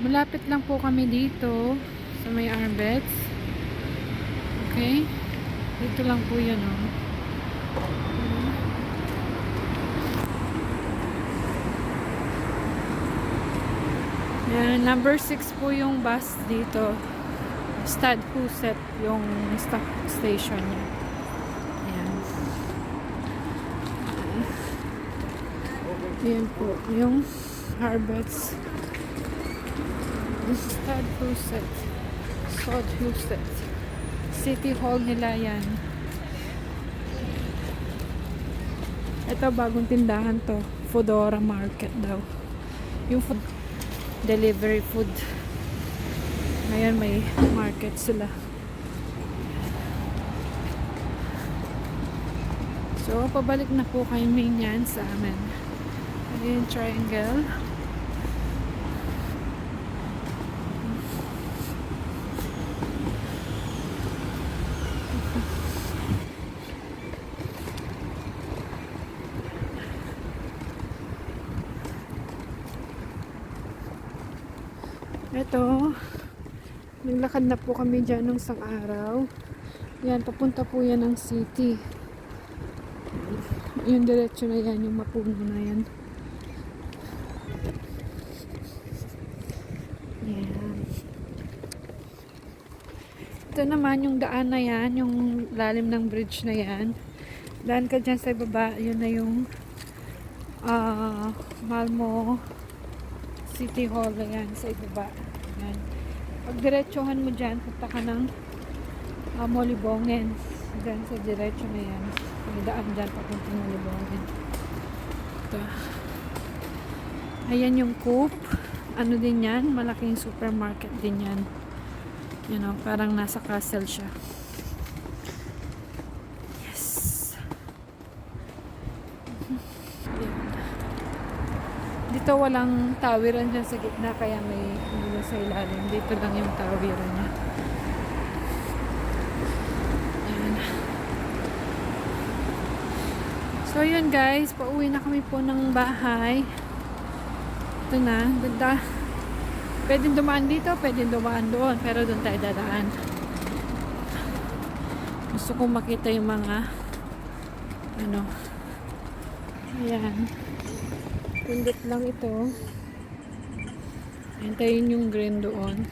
Malapit lang po kami dito sa may Arbets. Okay? Dito lang po yan, oh. Yan, number 6 po yung bus dito. Philswed yung stop station niya. Ayan. Ayan po yung Arbets. Philswed City Hall nila yan. Ito bagong tindahan to, Foodora Market daw. Yung food, delivery food. Ngayon may market sila. So pabalik na po kayo minyan sa amin. Ayan, triangle. Ito, naglakad na po kami dyan nung isang araw. Yan, papunta po yan ng city. Yung diretso na yan, yung mapuno na yan. Yan. Ito naman yung daan na yan, yung lalim ng bridge na yan. Daan ka dyan sa baba, yun na yung Malmö City Hall na yan, sa ibaba. Yan. Pag diretsohan mo dyan, punta ka ng Molibongen. Dyan sa diretso na yan. May daan dyan, papunta Molibongen. Ito. Ayan yung Coop. Ano din yan? Malaking supermarket din yan. You know, parang nasa castle siya. Yes. Dito walang tawiran dyan sa gitna, kaya may ulo sa ilalim. Dito lang yung tawiran niya. Ayan. So yun guys, pauwi na kami po ng bahay. Ito na, ganda. Pwedeng dumaan dito, pwedeng dumaan doon, pero doon tayo dadaan. Gusto kong makita yung mga ano. Ayan. Pindot lang ito. Hintayin yung green doon.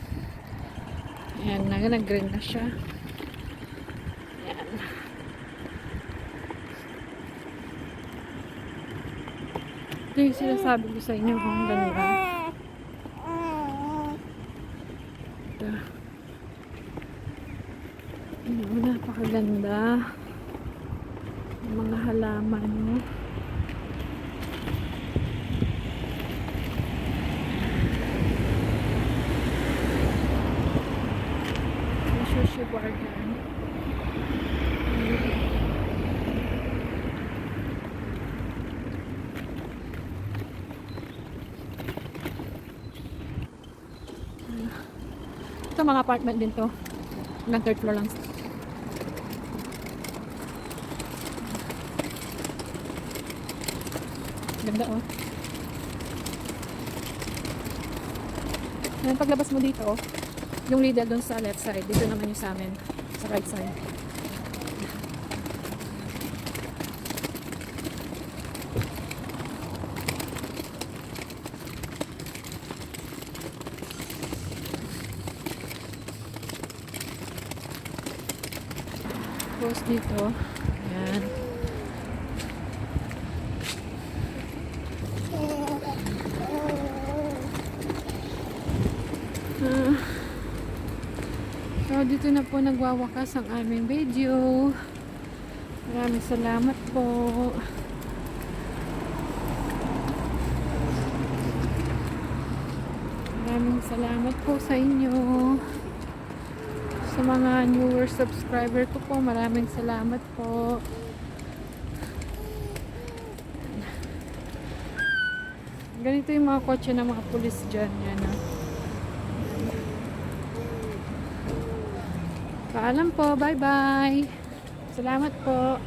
Ayan, nag-green na siya. Ayan. Ito yung sinasabi ko sa inyo kung ganda. Ito. Ayan, napakaganda. Yung mga halaman, no? Sushi bargain. Ito mga apartment din to. Hanggang third floor lang. Ganda oh. Yan, paglabas mo dito oh. Yung Lidl doon sa left side. Dito naman yung sa amin. Sa right side. Tapos dito. Ayan. So, dito na po nagwawakas ang aming video. Maraming salamat po. Maraming salamat po sa inyo. Sa mga newer subscriber ko po, maraming salamat po. Ganito yung mga kotse ng mga pulis dyan. Yan, ah. Paalam po. Bye-bye. Salamat po.